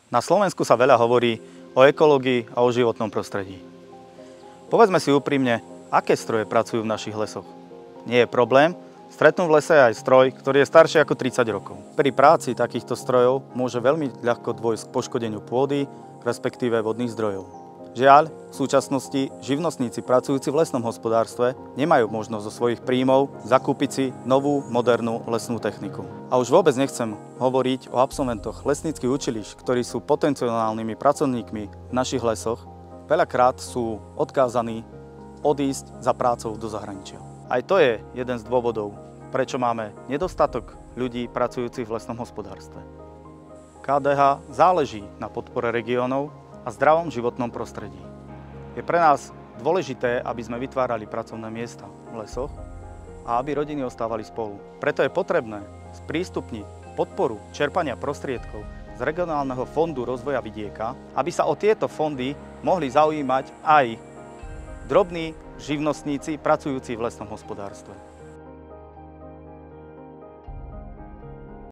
Na Slovensku sa veľa hovorí o ekológii a o životnom prostredí. Povedzme si úprimne, aké stroje pracujú v našich lesoch. Nie je problém stretnúť v lese aj stroj, ktorý je starší ako 30 rokov. Pri práci takýchto strojov môže veľmi ľahko dôjsť k poškodeniu pôdy, respektíve vodných zdrojov. Žiaľ, v súčasnosti živnostníci pracujúci v lesnom hospodárstve nemajú možnosť zo svojich príjmov zakúpiť si novú, modernú lesnú techniku. A už vôbec nechcem hovoriť o absolventoch lesníckych učilišť, ktorí sú potenciálnymi pracovníkmi v našich lesoch. Veľakrát sú odkázaní odísť za prácou do zahraničia. Aj to je jeden z dôvodov, prečo máme nedostatok ľudí pracujúcich v lesnom hospodárstve. KDH záleží na podpore regiónov a zdravom životnom prostredí. Je pre nás dôležité, aby sme vytvárali pracovné miesta v lesoch a aby rodiny ostávali spolu. Preto je potrebné sprístupniť podporu čerpania prostriedkov z Regionálneho fondu rozvoja vidieka, aby sa o tieto fondy mohli zaujímať aj drobní živnostníci pracujúci v lesnom hospodárstve.